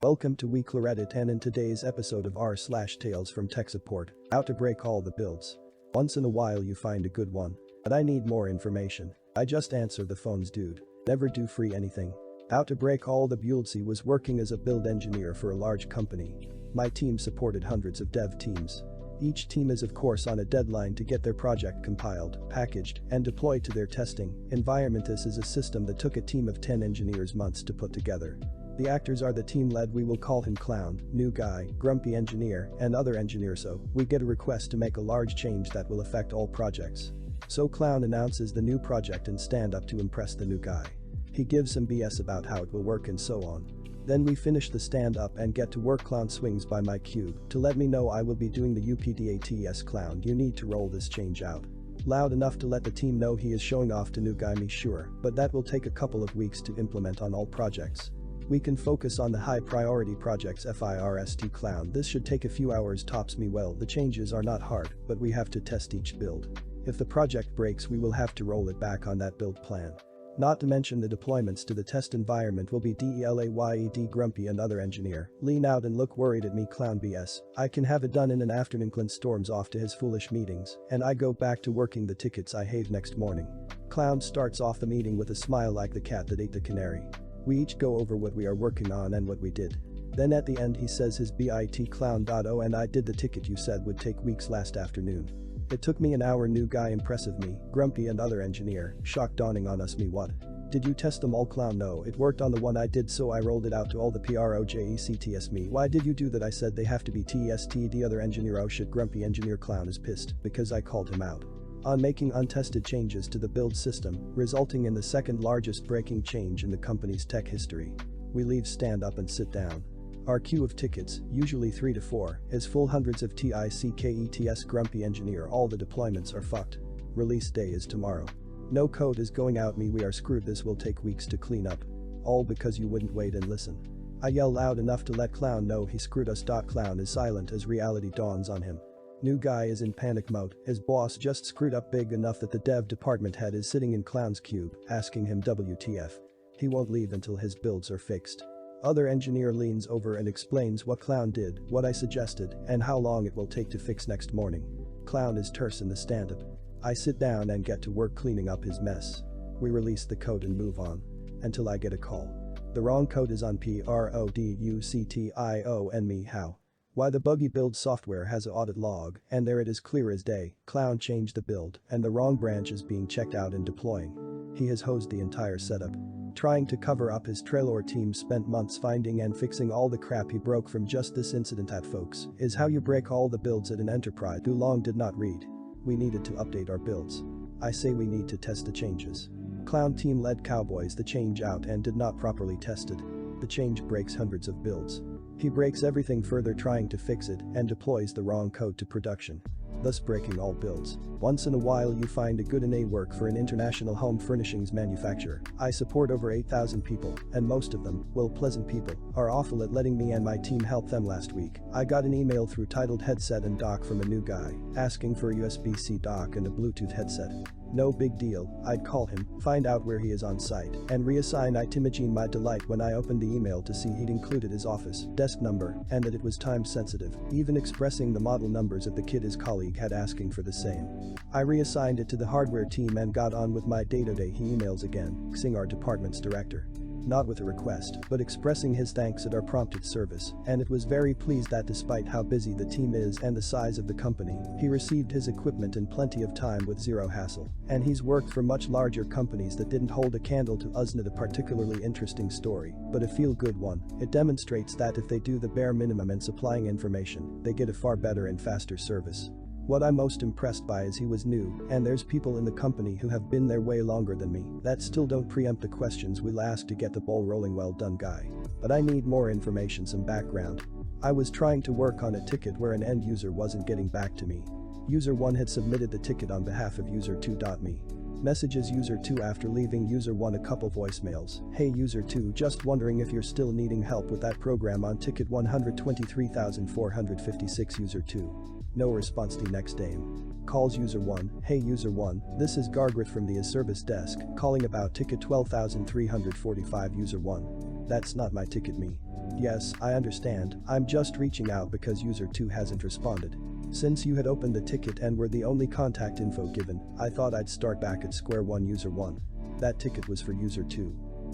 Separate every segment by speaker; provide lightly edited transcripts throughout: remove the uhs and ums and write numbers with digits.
Speaker 1: Welcome to Weekly Reddit, and in today's episode of r/Tales from Tech Support, how to break all the builds. Once in a while you find a good one. But I need more information. I just answer the phones, dude. Never do free anything. How to break all the builds. He was working as a build engineer for a large company. My team supported hundreds of dev teams. Each team is of course on a deadline to get their project compiled, packaged, and deployed to their testing environment. This is a system that took a team of 10 engineers months to put together. The actors are the team lead, we will call him Clown, New Guy, Grumpy Engineer, and other engineers. So we get a request to make a large change that will affect all projects. So Clown announces the new project and stand up to impress the new guy. He gives some BS about how it will work and so on. Then we finish the stand up and get to work. Clown swings by my cube to let me know I will be doing the UPDATS. Clown, you need to roll this change out loud enough to let the team know he is showing off to new guy. Me sure, but that will take a couple of weeks to implement on all projects. We can focus on the high priority projects. FIRST. Clown, this should take a few hours tops. Me, well, the changes are not hard, but we have to test each build. If the project breaks we will have to roll it back on that build plan. Not to mention the deployments to the test environment will be DELAYED. Grumpy and other engineer lean out and look worried at me. Clown, BS, I can have it done in an afternoon. Clown storms off to his foolish meetings and I go back to working the tickets I hate. Next morning, Clown starts off the meeting with a smile like the cat that ate the canary. We each go over what we are working on and what we did. Then at the end he says his bit. Clown.oh, and I did the ticket you said would take weeks last afternoon. It took me an hour. New guy, impressive. Me, Grumpy and other engineer, shock dawning on us. Me, what? Did you test them all? Clown, no, it worked on the one I did, so I rolled it out to all the projects. Me, why did you do that? I said they have to be tested. Other engineer, oh shit. Grumpy engineer. Clown is pissed because I called him out on making untested changes to the build system, resulting in the second largest breaking change in the company's tech history. We leave stand up and sit down. Our queue of tickets, usually 3 to 4, is full. Hundreds of tickets. Grumpy engineer, all the deployments are fucked. Release day is tomorrow. No code is going out. Me, we are screwed. This will take weeks to clean up. All because you wouldn't wait and listen. I yell loud enough to let Clown know he screwed us. Clown is silent as reality dawns on him. New guy is in panic mode. His boss just screwed up big enough that the dev department head is sitting in Clown's cube, asking him WTF. He won't leave until his builds are fixed. Other engineer leans over and explains what Clown did, what I suggested, and how long it will take to fix. Next morning, Clown is terse in the stand-up. I sit down and get to work cleaning up his mess. We release the code and move on. Until I get a call. The wrong code is on PRODUCTION. Me, how? Why? The buggy build software has an audit log, and there it is clear as day. Clown changed the build, and the wrong branch is being checked out and deploying. He has hosed the entire setup. Trying to cover up his trail. Our team spent months finding and fixing all the crap he broke from just this incident. That, folks, is how you break all the builds at an enterprise. Too long did not read. We needed to update our builds. I say we need to test the changes. Clown team led cowboys the change out and did not properly tested. The change breaks hundreds of builds. He breaks everything further trying to fix it and deploys the wrong code to production, thus breaking all builds. Once in a while you find a good work for an international home furnishings manufacturer. I support over 8,000 people, and most of them, well, pleasant people, are awful at letting me and my team help them. Last week, I got an email through titled headset and dock from a new guy, asking for a USB-C dock and a Bluetooth headset. No big deal, I'd call him, find out where he is on site, and reassign it. Imagine my delight when I opened the email to see he'd included his office desk number and that it was time sensitive, even expressing the model numbers of the kit his colleague had asking for the same. I reassigned it to the hardware team and got on with my day-to-day. He emails again, xing our department's director. Not with a request, but expressing his thanks at our prompted service, and it was very pleased that despite how busy the team is and the size of the company, he received his equipment in plenty of time with zero hassle, and he's worked for much larger companies that didn't hold a candle to us. Not a particularly interesting story, but a feel-good one. It demonstrates that if they do the bare minimum in supplying information, they get a far better and faster service. What I'm most impressed by is he was new, and there's people in the company who have been there way longer than me that still don't preempt the questions we'll ask to get the ball rolling. Well done, guy. But I need more information, some background. I was trying to work on a ticket where an end user wasn't getting back to me. User 1 had submitted the ticket on behalf of user 2. Me. Messages user 2 after leaving user 1 a couple voicemails. Hey user 2, just wondering if you're still needing help with that program on ticket 123,456. User 2. No response. The next day. Calls user 1, hey user 1, this is Gargrit from the service desk, calling about ticket 12,345. User 1. That's not my ticket. Me. Yes, I understand, I'm just reaching out because user 2 hasn't responded. Since you had opened the ticket and were the only contact info given, I thought I'd start back at square one. User 1. That ticket was for user 2.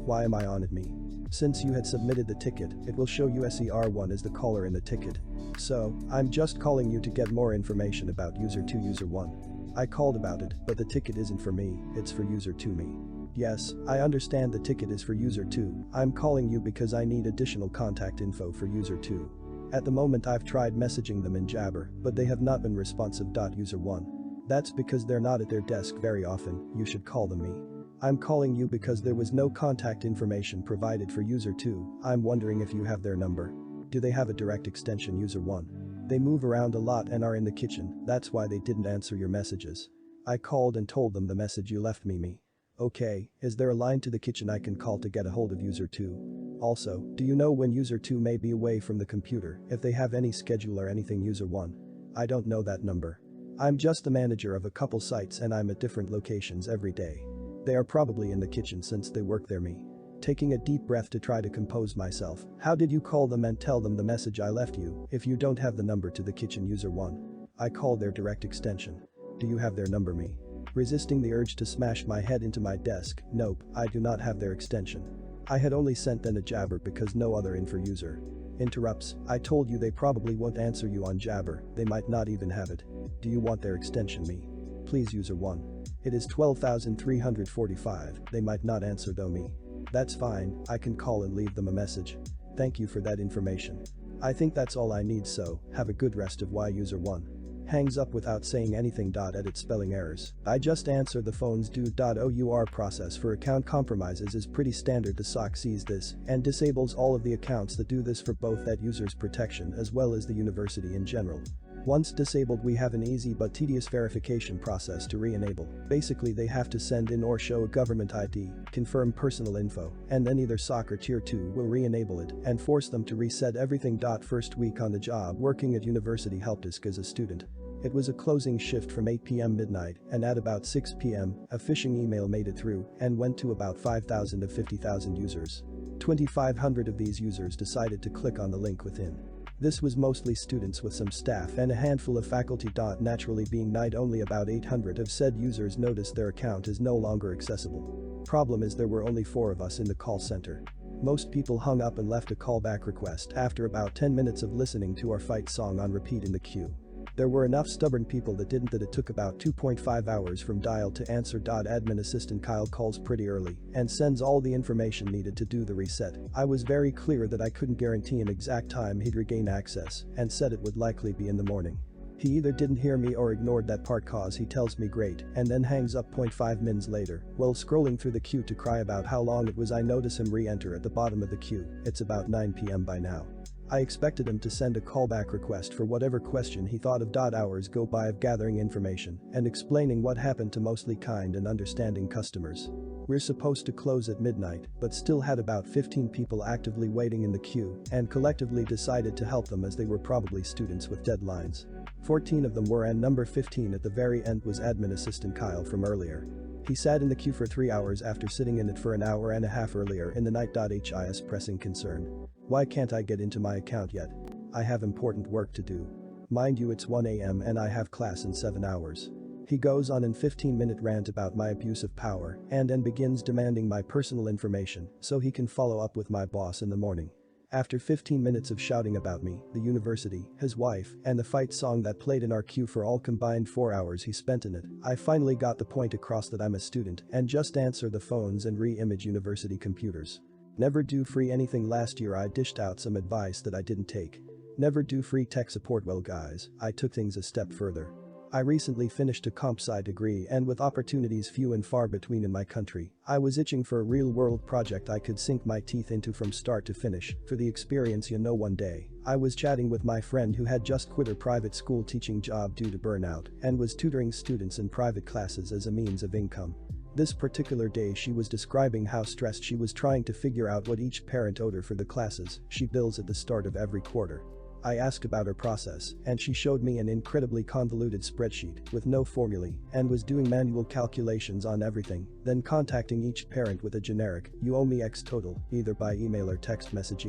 Speaker 1: Why am I on at me? Since you had submitted the ticket, it will show USER1 as the caller in the ticket. So, I'm just calling you to get more information about user 2. User 1. I called about it, but the ticket isn't for me, it's for user 2 me. Yes, I understand the ticket is for user 2, I'm calling you because I need additional contact info for user 2. At the moment I've tried messaging them in Jabber, but they have not been responsive. User 1. That's because they're not at their desk very often, you should call them me. I'm calling you because there was no contact information provided for user 2, I'm wondering if you have their number. Do they have a direct extension? User 1. They move around a lot and are in the kitchen, that's why they didn't answer your messages. I called and told them the message you left me. Okay, is there a line to the kitchen I can call to get a hold of user 2? Also, do you know when user 2 may be away from the computer, if they have any schedule or anything? User 1. I don't know that number. I'm just the manager of a couple sites and I'm at different locations every day. They are probably in the kitchen since they work there. Me. Taking a deep breath to try to compose myself. How did you call them and tell them the message I left you if you don't have the number to the kitchen? User 1. I called their direct extension. Do you have their number? Me. Resisting the urge to smash my head into my desk, nope, I do not have their extension. I had only sent them a Jabber because no other info. User. Interrupts, I told you they probably won't answer you on Jabber, they might not even have it. Do you want their extension? Me. Please. User 1. It is 12,345, they might not answer though. Me. That's fine, I can call and leave them a message. Thank you for that information. I think that's all I need, so have a good rest of Y. User 1. Hangs up without saying anything. Edit spelling errors. I just answer the phone's dude. OUR process for account compromises is pretty standard. The SOC sees this and disables all of the accounts that do this for both that user's protection as well as the university in general. Once disabled, we have an easy but tedious verification process to re-enable. Basically they have to send in or show a government ID, confirm personal info, and then either SOC or Tier 2 will re-enable it and force them to reset everything. First week on the job working at university helpdesk as a student. It was a closing shift from 8 p.m. midnight, and at about 6 p.m., a phishing email made it through and went to about 5,000 of 50,000 users. 2,500 of these users decided to click on the link within. This was mostly students with some staff and a handful of faculty. Naturally, being night, only about 800 of said users noticed their account is no longer accessible. Problem is there were only 4 of us in the call center. Most people hung up and left a callback request after about 10 minutes of listening to our fight song on repeat in the queue. There were enough stubborn people that didn't. That it took about 2.5 hours from dial to answer. Admin assistant Kyle calls pretty early and sends all the information needed to do the reset. I was very clear that I couldn't guarantee an exact time he'd regain access and said it would likely be in the morning. He either didn't hear me or ignored that part, cause he tells me great and then hangs up. 0.5 minutes later, while scrolling through the queue to cry about how long it was, I notice him re-enter at the bottom of the queue. It's about 9 p.m. by now. I expected him to send a callback request for whatever question he thought of. Hours go by of gathering information and explaining what happened to mostly kind and understanding customers. We're supposed to close at midnight, but still had about 15 people actively waiting in the queue and collectively decided to help them as they were probably students with deadlines. 14 of them were, and number 15 at the very end was admin assistant Kyle from earlier. He sat in the queue for 3 hours after sitting in it for an hour and a half earlier in the night. His pressing concern. Why can't I get into my account yet? I have important work to do. Mind you, it's 1 a.m. and I have class in 7 hours. He goes on in 15-minute rant about my abuse of power and then begins demanding my personal information so he can follow up with my boss in the morning. After 15 minutes of shouting about me, the university, his wife, and the fight song that played in our queue for all combined 4 hours he spent in it, I finally got the point across that I'm a student and just answer the phones and re-image university computers. Never do free anything. Last year I dished out some advice that I didn't take. Never do free tech support. Well guys, I took things a step further. I recently finished a comp sci degree, and with opportunities few and far between in my country, I was itching for a real-world project I could sink my teeth into from start to finish for the experience. One day, I was chatting with my friend who had just quit her private school teaching job due to burnout and was tutoring students in private classes as a means of income. This particular day she was describing how stressed she was trying to figure out what each parent owed her for the classes she bills at the start of every quarter. I asked about her process, and she showed me an incredibly convoluted spreadsheet with no formulae and was doing manual calculations on everything, then contacting each parent with a generic "you owe me X total" either by email or text message.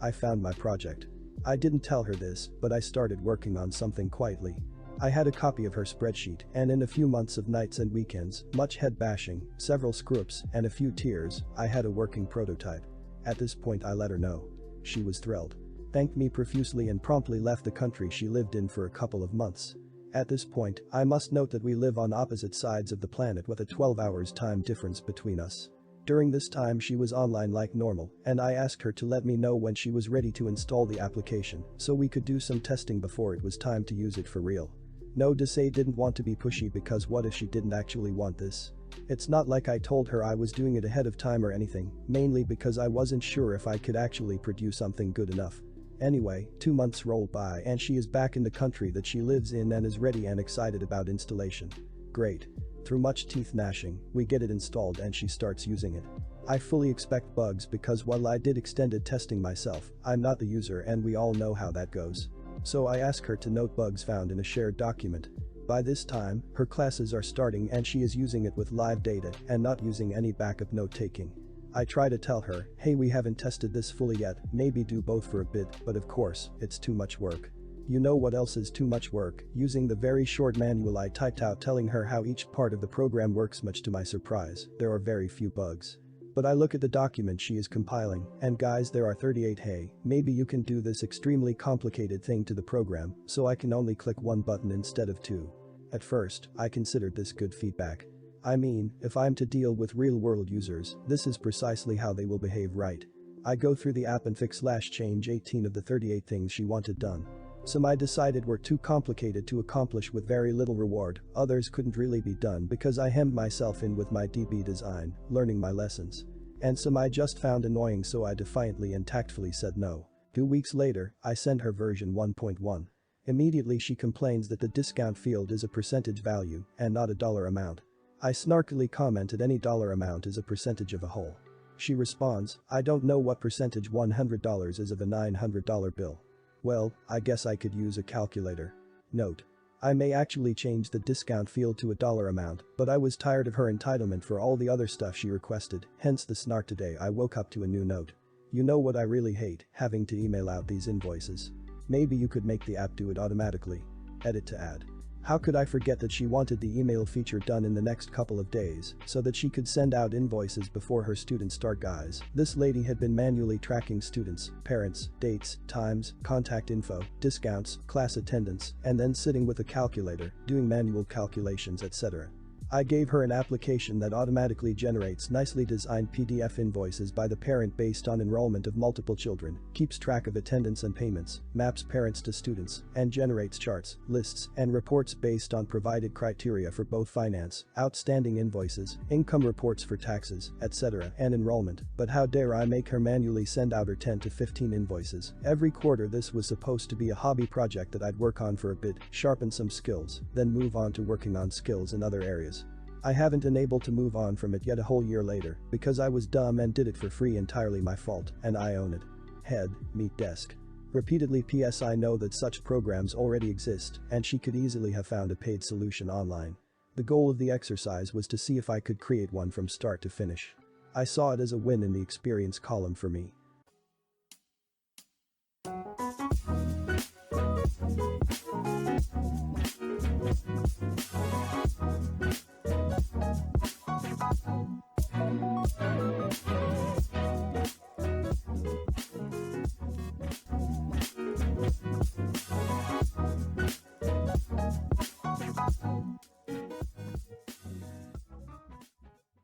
Speaker 1: I found my project. I didn't tell her this, but I started working on something quietly. I had a copy of her spreadsheet, and in a few months of nights and weekends, much head bashing, several screw-ups, and a few tears, I had a working prototype. At this point I let her know. She was thrilled. Thanked me profusely and promptly left the country she lived in for a couple of months. At this point, I must note that we live on opposite sides of the planet with a 12 hours time difference between us. During this time she was online like normal, and I asked her to let me know when she was ready to install the application so we could do some testing before it was time to use it for real. No, to say didn't want to be pushy, because what if she didn't actually want this? It's not like I told her I was doing it ahead of time or anything, mainly because I wasn't sure if I could actually produce something good enough. Anyway, 2 months rolled by and she is back in the country that she lives in and is ready and excited about installation. Great. Through much teeth gnashing, we get it installed and she starts using it. I fully expect bugs because while I did extended testing myself, I'm not the user and we all know how that goes. So I ask her to note bugs found in a shared document. By this time, her classes are starting and she is using it with live data and not using any backup note-taking. I try to tell her, hey, we haven't tested this fully yet, maybe do both for a bit, but of course, it's too much work. You know what else is too much work? Using the very short manual I typed out telling her how each part of the program works. Much to my surprise, there are very few bugs. But I look at the document she is compiling, and guys, there are 38. Hey, maybe you can do this extremely complicated thing to the program, so I can only click one button instead of two. At first, I considered this good feedback. I mean, if I'm to deal with real-world users, this is precisely how they will behave, right? I go through the app and fix/change 18 of the 38 things she wanted done. Some I decided were too complicated to accomplish with very little reward, others couldn't really be done because I hemmed myself in with my DB design, learning my lessons. And some I just found annoying, so I defiantly and tactfully said no. 2 weeks later, I send her version 1.1. Immediately she complains that the discount field is a percentage value and not a dollar amount. I snarkily commented any dollar amount is a percentage of a whole. She responds, I don't know what percentage $100 is of a $900 bill. Well, I guess I could use a calculator. Note. I may actually change the discount field to a dollar amount, but I was tired of her entitlement for all the other stuff she requested, hence the snark. Today I woke up to a new note. You know what I really hate? Having to email out these invoices. Maybe you could make the app do it automatically. Edit to add. How could I forget that she wanted the email feature done in the next couple of days so that she could send out invoices before her students start. Guys, this lady had been manually tracking students, parents, dates, times, contact info, discounts, class attendance, and then sitting with a calculator, doing manual calculations, etc. I gave her an application that automatically generates nicely designed PDF invoices by the parent based on enrollment of multiple children, keeps track of attendance and payments, maps parents to students, and generates charts, lists, and reports based on provided criteria for both finance, outstanding invoices, income reports for taxes, etc., and enrollment. But how dare I make her manually send out her 10 to 15 invoices every quarter? This was supposed to be a hobby project that I'd work on for a bit, sharpen some skills, then move on to working on skills in other areas. I haven't been able to move on from it yet a whole year later because I was dumb and did it for free. Entirely my fault, and I own it. Head, meet desk. Repeatedly. PS I know that such programs already exist and she could easily have found a paid solution online. The goal of the exercise was to see if I could create one from start to finish. I saw it as a win in the experience column for me.